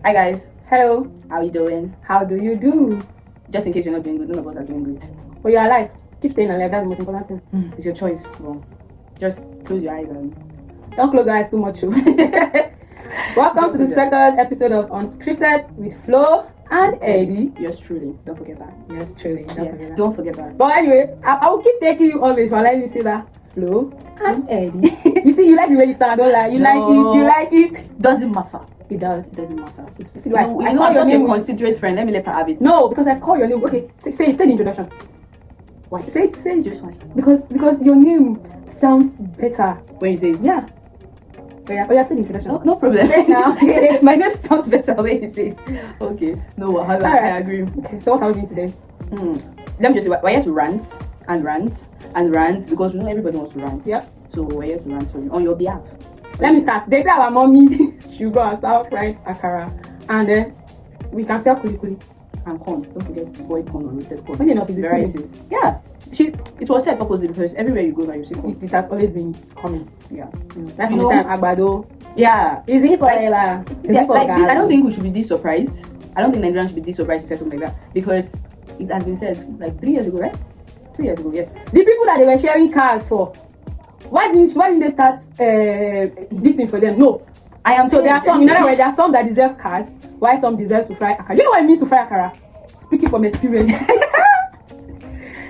Hi guys, Hello, how you doing? how do you do? Just in case you're not doing good, none of us are doing good. Well, you're alive. Keep staying alive. That's the most important thing. It's your choice. Well, just close your eyes and Don't close your eyes too much. Welcome to the second episode of Unscripted with Flow and Eddie. yours truly. Don't forget that. Yes, truly. Don't forget that. But anyway, I will keep taking you always for letting me say that. Flow and Eddie. You see, you like the way you sound. Don't lie. You like it. You like it. Doesn't matter. It does. It doesn't matter. See, like, You I know call I'm your such a name. considerate friend. Let me let her have it. No, because I call your name. Okay, say the introduction. Why? Say it. Just why? Because your name sounds better. When you say it. Yeah. Oh yeah, say the introduction. No problem. Say it now. My name sounds better when you say it. Okay. No, Alright. I agree. Okay, so what are we doing today? Let me just say, we're here to rant because you know everybody wants to rant. Yeah. So we're here to rant for you on your behalf. Let me start. They say our mommy should go and start frying akara, and then we can sell kuli. And corn. Don't forget boiled corn or roasted corn. Funny enough, it's the Varieties. season. Yeah. It was said purposely because everywhere you go now you see corn. It has always been coming. Yeah. Right You from the know- time agbado. Yeah. Is it for Like- Ella? Yeah, like this, I don't think we should be this surprised. I don't think Nigerians should be this surprised to say something like that because it has been said like 3 years ago, right? 3 years ago, yes. The people that they were sharing cars for, why didn't they start this thing for them? No. I am So there are some. In other words, there are some that deserve cars, while some deserve to fry akara. You know what it means to fry akara? Speaking from experience.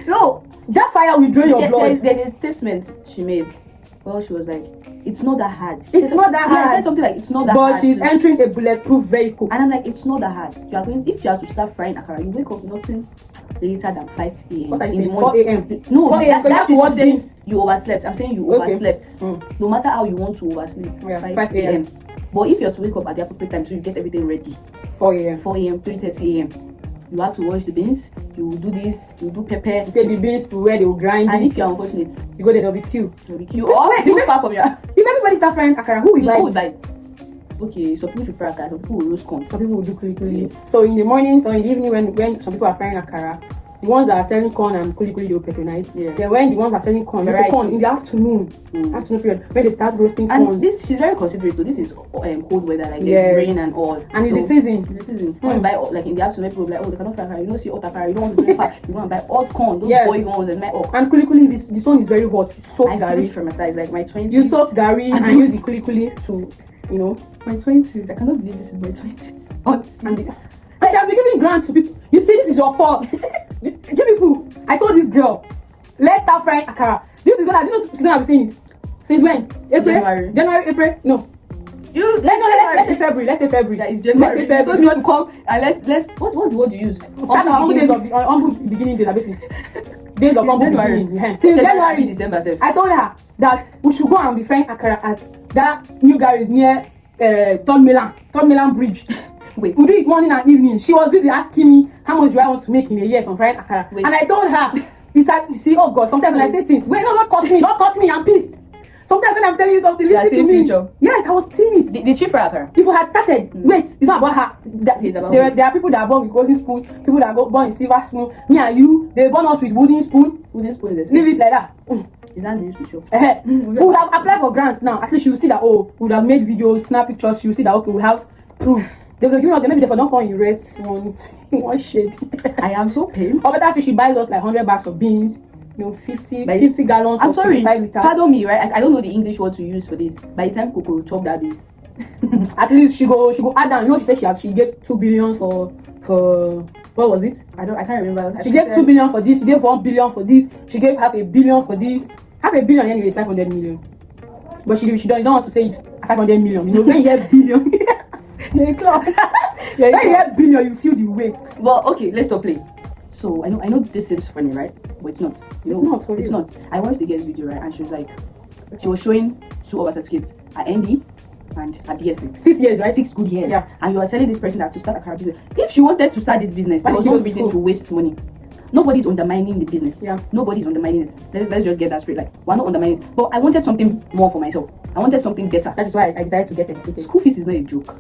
No, That fire will drain your blood. there's a statement she made. Well, she was like, "It's not that hard." It's not that Yeah, she hard. said something like, "It's not that But hard." she's entering a bulletproof vehicle. And I'm like, "It's not that hard. If you have to start frying akara, you wake up nothing later than 5 a.m. What are you in the saying? morning." 4 a.m. No, 4 a.m. that is what to say means you overslept. I'm saying you Okay. overslept. No matter how you want to oversleep, Yeah, 5 a.m. But if you're to wake up at the appropriate time, so you get everything ready, 4 a.m. 4 a.m., 3:30 a.m. You have to wash the beans. You do this. You do pepper. You take the beans to where they will grind And it. if you're unfortunate, You go there, there'll be queue. you'll be queue or Wait, you far from your. If everybody start frying akara, who will buy Who it? would buy it? Okay, some people should fry akara. Some people will roast corn. Some people will do kuli. Yes. So in the mornings or in the evening when some people are frying akara, the ones that are selling corn and kuli they will patronize. Yes. Then when the ones that are selling corn, you see corn in the afternoon period, when they start roasting corn. And this, she's very considerate though. This is cold weather, like Yes. there's rain and all. And it's So, the season. It's the season. When you buy like in the afternoon, people will be like, "Oh, they cannot fry akara. You don't see hot akara. You don't want to drink fat. You want to buy hot corn. Those Yes. boys ones and my And kuli, the sun is very hot. You soak I feel gari. traumatized. Like my 20s. You soak gari and use the kuli to, you know, my 20s. I cannot believe this is my 20s. and I shall be giving grants to people. You see, this is your fault. Give people. I told this girl, let's start frying akara. This is what she's gonna be saying it. Since when? April? January, April? No. Let's say February. That is January. Let's say You February. told me to come and let's what's the word you use? Start the humble days of the humble beginning days, basically. Days of humble January. beginning. Yeah. Since January, December. Sef. I told her that we should go and be frying akara at that new garage near Third Milan Bridge. Wait. We do it morning and evening. She was busy asking me how much do I want to make in a year from frying akara. Wait. And I told her, it's like, you see, oh God, sometimes when I say things, wait, no, don't cut me, I'm pissed. Sometimes when I'm telling you something, listen to seeing me. future. Yes, I was seeing it. Did she fry akara? People had started. Wait, it's not about her. It's about me. There are people that are born with golden spoon, people that are born with silver spoon. Me and you, they born us with wooden spoon. Wooden spoon is Leave it like that. Is that news to show? We would have applied for grants now. At least she will see that, oh, we would have made videos, snap pictures. She will see that, okay, we have proof. They will give us, maybe they don't call in red one shade. I am so pained. Or better, she buys us like 100 bags of beans, 50 gallons I'm of sorry. 25 liters. Pardon me, right? I don't know the English word to use for this. By the time Coco chop that beans. At least she go add down. You know, she said she gave 2 billion for what was it? I can't remember. She gave 2 billion for this. She gave 1 billion for this. She gave half a billion for this. Half a billion anyway is 500 million. But she don't want to say it's 500 million. You know, when you hear billion, you're close. When you hear billion, you feel the weight. Well, okay, let's stop playing. So I know this seems funny, right? But it's not. You know, It's not. I watched the girl's video, right? And she was showing 2 of her certificates, her ND and her BSc. 6 years, right? 6 good years. Yeah. And you are telling this person that to start a car business. If she wanted to start this business, Why there was did she no go to reason school? to waste money. Nobody's undermining the business. Yeah. Nobody's undermining it. Let's just get that straight. Like, we're not undermining it. But I wanted something more for myself. I wanted something better. That is why I decided to get educated. School fees is not a joke.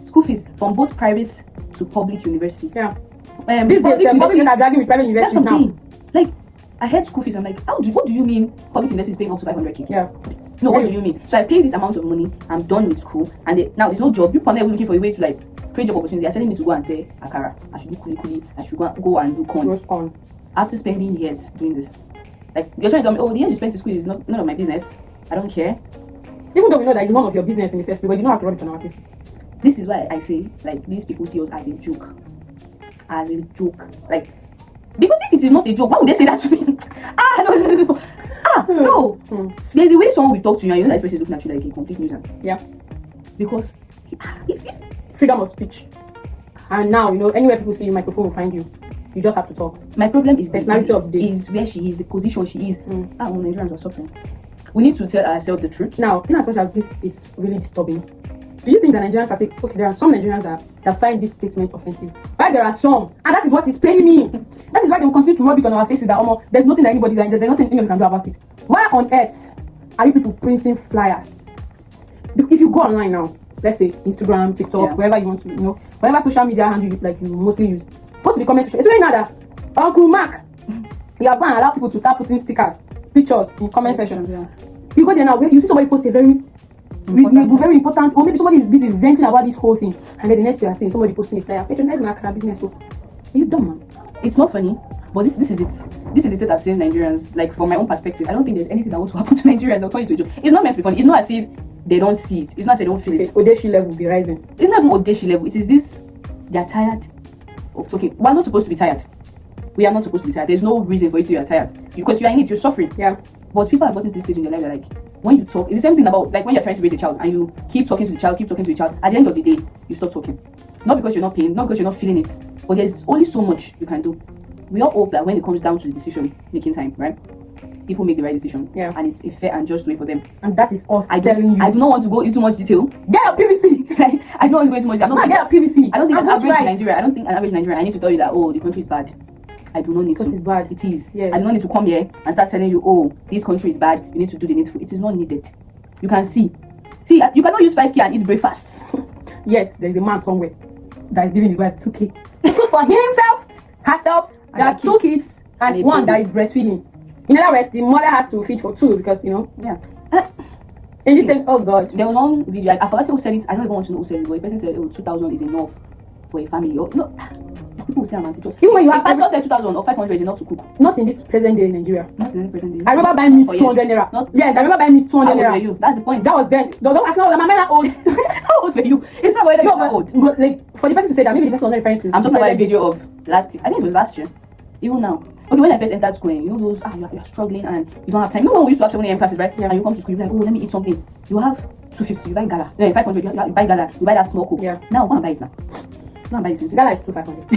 School fees from both private to public university. Yeah. Public These days, public university- are dragging with private That's universities what I'm now. saying. Like, I heard school fees. I'm like, what do you mean public university is paying up to 500k? Yeah. No, what do you mean? So I pay this amount of money. I'm done with school, and now there's no job. People are never looking for a way to like create job opportunity. They're telling me to go and say akara. I should do kuli. I should go and do corn. Roast corn. After spending years doing this, like you're trying to tell me, oh, the years you spent in school is none of my business. I don't care. Even though we know that it's none of your business in the first place, but you don't have to rub it on our faces. This is why I say, like, these people see us as a joke. As a joke. Like, because if it is not a joke, why would they say that to me? No. No. There's a way someone will talk to you and you know that person is looking at you like a complete nuisance. Yeah. Because if freedom of speech. And now, you know, anywhere people see you, microphone will find you. You just have to talk. My problem is personality of the day. Is where she is, the position she is. Nigerians are suffering. We need to tell ourselves the truth. Now, in as much as this is really disturbing, do you think that Nigerians are okay? There are some Nigerians that find this statement offensive. Why there are some, and that is what is paining me. That is why they will continue to rub it on our faces that there's nothing that anybody there's nothing anyone can do about it. Why on earth are you people printing flyers? If you go online now, let's say Instagram, TikTok, wherever you want to, you know, whatever social media handle you mostly use, go to the comment section. Especially now that Uncle Mark, you are going to allow people to start putting stickers, pictures in comment section. Yeah. You go there now, you see somebody post a very reasonable, very important, or maybe somebody is busy venting about this whole thing, and then the next you are seeing somebody posting a flyer, patronize my Akara business. So, are you dumb, man? It's not funny, but this is it. This is the state I've seen Nigerians. Like, from my own perspective, I don't think there's anything that wants to happen to Nigerians. I'll turn it to a joke. It's not meant to be funny. It's not as if they don't see it. It's not as if they don't feel it. Audacious level will be rising. It's not even audacious level. It is this. They're tired of talking. We're not supposed to be tired. We are not supposed to be tired. There's no reason for you to be tired because you are in it. You're suffering. Yeah. But people have gotten to this stage in their life. They're like, when you talk, it's the same thing about like when you're trying to raise a child and you keep talking to the child. At the end of the day, you stop talking. Not because you're not paying, not because you're not feeling it, but there's only so much you can do. We all hope that when it comes down to the decision making time, right? People make the right decision. Yeah. And it's a fair and just way for them. And that is us telling you. I do not want to go into much detail. Get a PVC. Like, I don't want to go into much. I'm not get a PVC. I don't think an average Nigerian. I don't think an average Nigerian. I need to tell you that the country is bad. I do not need to. Because it's bad. It is. Yes. I do not need to come here and start telling you, this country is bad. You need to do the needful. It is not needed. You can see. See, you cannot use 5K and eat breakfast. Yet there is a man somewhere that is giving his wife 2K. Cook for himself, herself. There are 2 kids and one that is breastfeeding. In other words, the mother has to feed for 2 because Yeah. In this same, oh God. There was one video. I forgot who said it. I don't even want to know who said it. But the person said, 2,000 is enough for a family. Or no. People say I'm anti-church. Even when you have pastor said 2,000 or 500 is enough to cook. Not in this present day in Nigeria. Not in the present day. I remember buying meat 200 naira. Yes, I remember buying meat 200 naira. How old were you? That's the point. That was then. Don't ask me, am I that old? How old were you? It's not whether you're old. But like for the person to say that, maybe the person was not referring to. I'm talking about a video of last year. I think it was last year. Even now. Okay, when I first entered school, you know those you're struggling and you don't have time. You know when we used to have 7 a.m. classes, right? Yeah. And you come to school, you're like, let me eat something. You have 250, you buy gala. No, 500, you buy gala. You buy that small coke. Yeah. Now go and buy it now. Go and buy it. Gala is 2,500.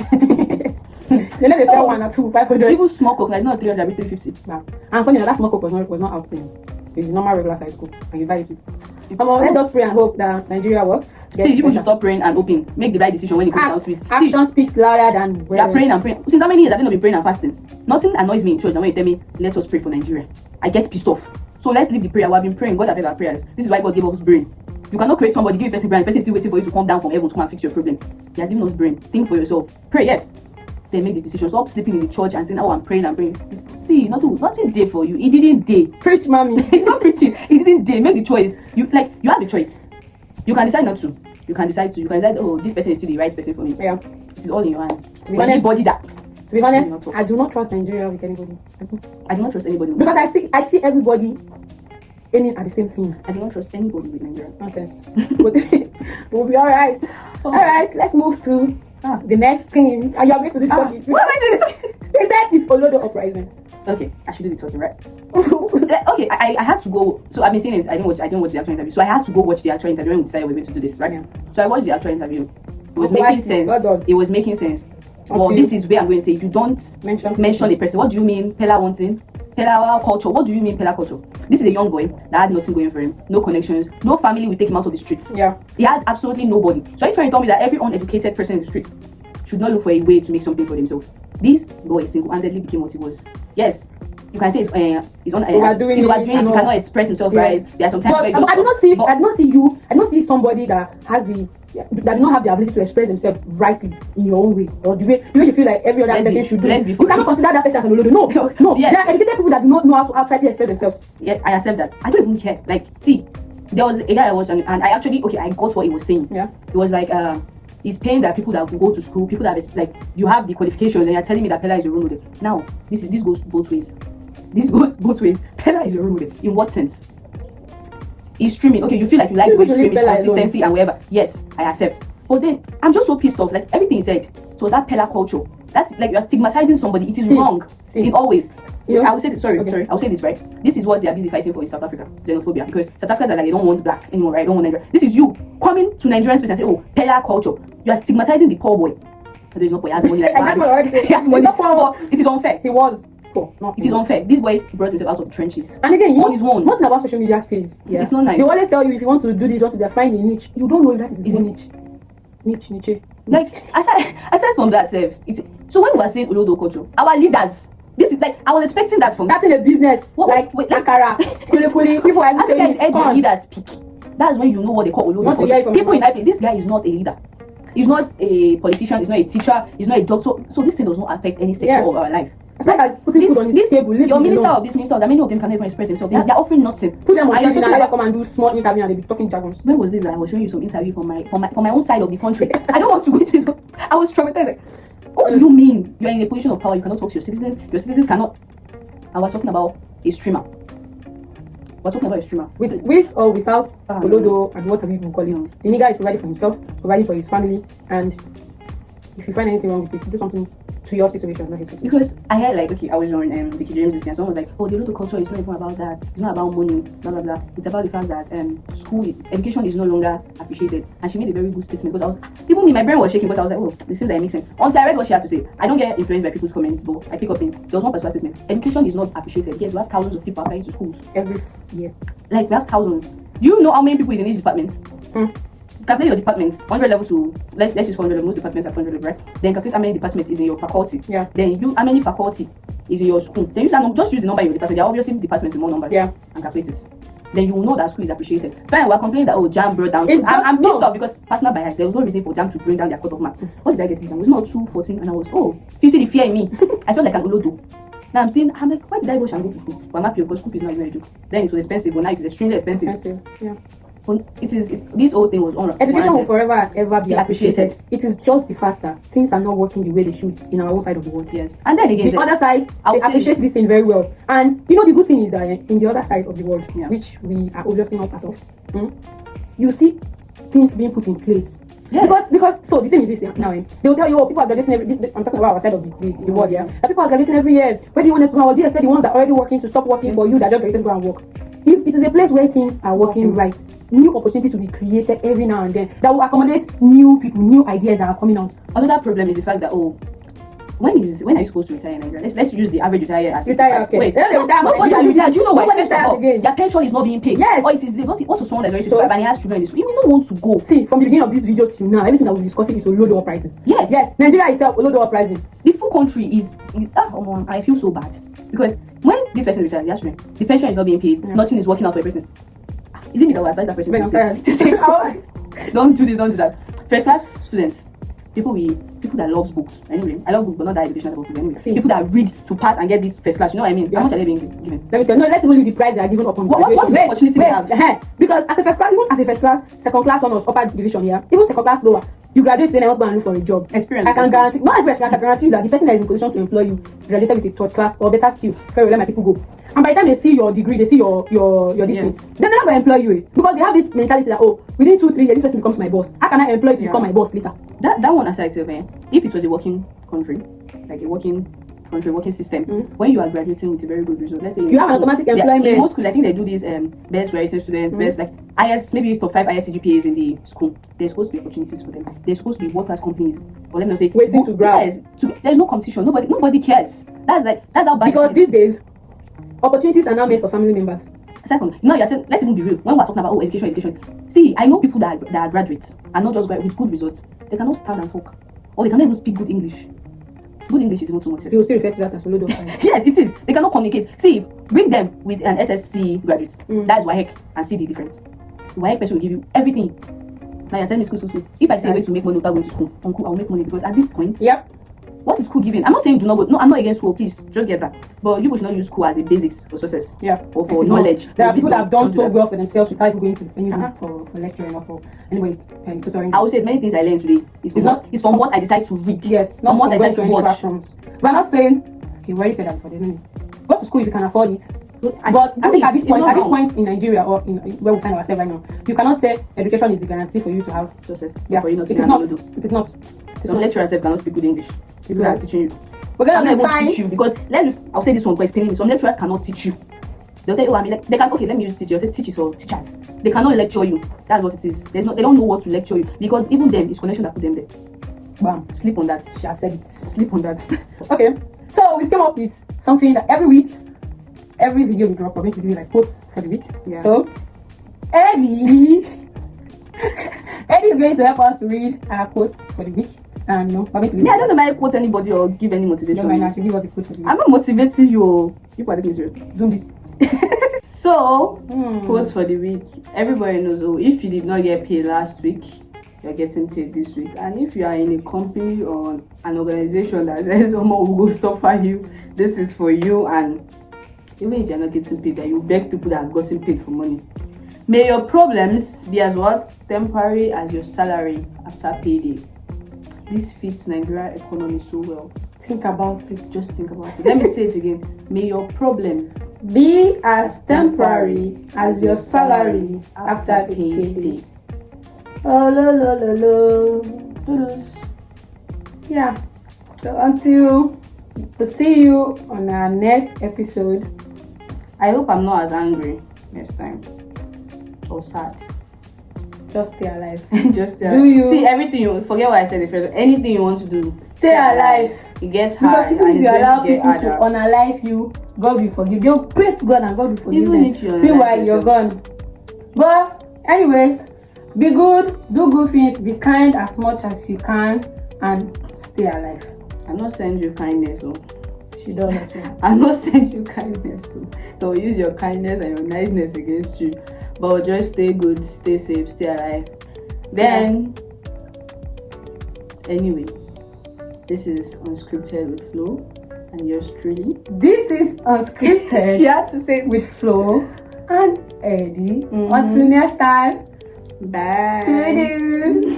They let they sell 1 or 2, 500. Even small coke, like, it's not 300, but 350. Yeah. And funny, that small coke was not out there. It's normal regular size coke, and you buy it. Let's just pray and hope that Nigeria works. See, people should stop praying and hoping. Make the right decision when it comes down to it. Action speaks louder than words. You are praying and praying. Since how many years I've been praying and fasting? Nothing annoys me in church than when you tell me, let us pray for Nigeria. I get pissed off. So let's leave the prayer. We have been praying. God has heard our prayers. This is why God gave us brain. You cannot create somebody, give a person brain, the person is still waiting for you to come down from heaven to come and fix your problem. He has given us brain. Think for yourself. Pray, yes. Then make the decision. Stop sleeping in the church and saying, I'm praying and praying. See, nothing there for you. It didn't day. Preach, mommy. It's not preaching. It didn't day. Make the choice. You have a choice. You can decide not to. You can decide to. You can decide, this person is still the right person for me. Yeah. It is all in your hands. To be honest, I do not trust Nigeria with anybody. I do not trust anybody. Because I see everybody aiming at the same thing. I do not trust anybody with Nigeria. Nonsense. But we'll be alright. Alright, let's move to the next thing. And you are going to do the talking. What am I doing? They said it's OLODO uprising. Okay, I should do the talking, right? Okay, I had to go. So I've been seeing it. I didn't watch the actual interview. So I had to go watch the actual interview when we decided we were going to do this, right? Yeah. So I watched the actual interview. It was making sense. It was making sense. Well, this is where I'm going to say, you don't mention a person. What do you mean, Pella wanting? Pella culture. What do you mean, Pella culture? This is a young boy that had nothing going for him. No connections. No family will take him out of the streets. Yeah. He had absolutely nobody. So are you trying to tell me that every uneducated person in the streets should not look for a way to make something for themselves? This boy single-handedly became what he was. Yes, you can say he's overdoing it. He cannot express himself right. There are some times where I do not see somebody that has that do not have the ability to express themselves rightly in your own way, or the way you feel like every other person should do. You cannot consider that person as an OLODO. No. Yes. There are educated people that do not know how to outrightly express themselves. Yeah, I accept that. I don't even care. Like, see, there was a guy I watched and I actually I got what he was saying. Yeah. It was like is paying that people that go to school, people that is like you have the qualifications, and you're telling me that Pella is your role model. Now, this goes both ways. This goes both ways. Pella is your role model. In what sense? Is streaming okay? You feel like you like the way streaming is consistency and whatever. Yes, I accept. But then I'm just so pissed off. Like everything he said. So that Pella culture. That's like you're stigmatizing somebody. It is wrong. In always. Yeah. I will say this. Sorry. I will say this right. This is what they are busy fighting for in South Africa, xenophobia. Because South Africans are like they don't want black anymore, right? They don't want Nigeria. This is you coming to Nigerian space and say, oh, Pella culture. You are stigmatizing the poor boy. There is no boy. He has money like that. He has money. But it is unfair. He was poor. It is unfair. This boy brought himself out of the trenches. And again, on his own. One thing about social media space, yeah, it's not nice. They always tell you if you want to do this, you want to find a niche. You don't know that is his niche. Niche. Like aside from that, so when we are saying Olodo culture, our leaders. This is like I was expecting that from starting a business like Akara, Kuli. People are saying your leaders speak. That's when you know what they call Olodo culture. People in life, this guy is not a leader. He's not a politician. He's not a teacher. He's not a doctor. So this thing does not affect any sector of our life. As long as putting food on his table, your minister of this minister, that many of them can even express themselves. They're offering nothing. Put them on TV and let them come and do small interview and they be talking jargons. When was this? I was showing you some interview from my own side of the country. I don't want to go to it. I was traumatized. What do you mean? You are in a position of power. You cannot talk to your citizens. Your citizens cannot. And we're talking about a streamer. We're talking about a streamer. With or without Olodo and what have you been calling? The nigga is providing for himself, providing for his family, and if you find anything wrong with it, do something to your situation, not his situation. Because I had I was on Vicky James' and someone was like, oh, the Olodo culture is not even about that. It's not about money, blah blah blah. It's about the fact that school education is no longer appreciated. And she made a very good statement because my brain was shaking because I was like, oh, this seems like mixing. Until I read what she had to say. I don't get influenced by people's comments, but I pick up in there was one particular statement. Education is not appreciated. Yes, we have thousands of people applying to schools every year. Like we have thousands. Do you know how many people is in each department? Calculate your department, 100 level to let's use 400 level. Most departments are 400 level, right? Then calculate how many departments is in your faculty. Yeah. Then how many faculty is in your school. Then just use the number in your department. There are obviously departments with more numbers. Yeah. And calculate it. Then you will know that school is appreciated. Fine, we're complaining that JAM brought down. I'm pissed off because personal bias. There was no reason for JAM to bring down their cut-off mark. What did I get in JAM? It was not 214, and I was you see the fear in me. I felt like an Olodo. Now I'm like, why did I rush and go to school? But I'm happy because school fees not even a joke. Then it was expensive, but now it's extremely expensive. Yeah. It's this whole thing was on. Education will forever and ever be appreciated. It is just the fact that things are not working the way they should in our own side of the world. Yes. And then again, the other side, they appreciate this thing very well. And the good thing is that in the other side of the world, which we are obviously not part of, you see things being put in place. Yes. Because so the thing is this now, they will tell you, people are graduating I'm talking about our side of the world, that people are graduating every year. Where do you want to know? Do you expect the ones that are already working to stop working for you that just graduated to go and work? If it is a place where things are working right, new opportunities will be created every now and then that will accommodate new people, new ideas that are coming out. Another problem is the fact that when are you supposed to retire in Nigeria? Let's use the average retire as retire. Okay. Wait, nobody retire. Do you know why? First of all, their pension is not being paid. Yes. Or it is also someone that's very superb and he has children in school. You will not want to go. See, from the beginning of this video to now, everything that we're discussing is OLODO uprising. Yes. Nigeria itself, OLODO uprising. The full country is I feel so bad because when this person retires, he has children, the pension is not being paid. Nothing is working out for a person. Is it me that will advise that person to say don't do this, don't do that? First class students, people that loves books. Anyway, I love books, but not that educational book. Anyway, people that read to pass and get this first class. You know what I mean? How much are they being given? Let me tell you. No, let's even leave the prize they are given upon what is the opportunity they have? Because as a first class, second class one was upper division here. Even second class lower. You graduate, then I want to go and look for a job. Experience. I can guarantee, not every I can guarantee you that the person that is in position to employ you graduated with a third class, or better still, very let my people go. And by the time they see your degree, they see your distance, then they're not going to employ you. Because they have this mentality that, within 2-3 years, this person becomes my boss. How can I employ you to become my boss later? That one aside, if it was a working country, like a working system, when you are graduating with a very good result, let's say you have an automatic employment. In most schools, I think they do this best graduating students, best like IS, maybe top 5 IS CGPAs in the school. There's supposed to be opportunities for them. There's supposed to be world-class companies, or let me say, waiting to grab. There's no competition. Nobody cares. That's how bad. Because these days, opportunities are now made for family members. Aside from you're saying, let's even be real. When we're talking about education. See, I know people that are graduates and not just with good results. They cannot stand and talk, or they cannot even speak good English. Good English is not too much. You will still refer to that as OLODO. Yes, it is. They cannot communicate. See, bring them with an SSC graduate. That is WAEC, and see the difference. WAEC person will give you everything. Now you're telling me school. If I say a way to make money without going to school, uncle, I'll make money because at this point, What is school giving? I'm not saying do not go. No, I'm not against school. Please, just get that. But you should not use school as a basics for success. Yeah. Or for knowledge. There are people that have done so well for themselves without even going to any for lecturing or for anybody tutoring. I would say many things I learned today is from what I decide to read. Yes, not what I decide to watch. Classrooms. But I'm not saying okay, where you said that before. Go to school if you can afford it. But I think at this point in Nigeria or in where we find ourselves right now, you cannot say education is the guarantee for you to have success. Yeah, it is not. It is not. Some lecturers cannot speak good English. People are teaching you. We're gonna teach you because I'll say this one by explaining. Some lecturers cannot teach you. They'll tell you, they can. Okay, let me use teacher. They'll say teach is for teachers. They cannot lecture you. That's what it is. They don't know what to lecture you because even them, it's connection that put them there. Bam. Sleep on that. She has said it. Sleep on that. Okay. So we came up with something that every week, every video we drop, we're going to do like quotes for the week. Yeah. So Eddie is going to help us to read our quote for the week. And we're going to I don't know if I quote anybody or give any motivation. No, I should give us a quote for the week. I'm not motivating you. People are looking serious. Zoom this. So, quotes for the week. Everybody knows, if you did not get paid last week, you're getting paid this week. And if you are in a company or an organization that says someone will go suffer you, this is for you. And even if you're not getting paid, that you beg people that have gotten paid for money. May your problems be as temporary as your salary after payday. This fits Nigeria economy so well. Think about it. Just think about it. Let me say it again. May your problems be as temporary as your salary after payday. Oh, yeah. So until we see you on our next episode. I hope I'm not as angry next time or sad. Just stay alive. Just stay alive. Do you see everything you forget what I said first? Anything you want to do, stay alive. It gets hard. Because even if you allow people to unalive you, God will forgive. They'll pray to God and God will forgive even them. If you're meanwhile, you're gone. But anyways, be good, do good things, be kind as much as you can, and stay alive. I'm not sending you kindness, so she does. I'm not sending you kindness, so don't use your kindness and your niceness against you. But just stay good, stay safe, stay alive. Then, anyway, this is Unscripted with Flo, and yours truly. This is Unscripted. She had to say it. With Flo and Eddie. Until next time. Bye. Toodoo.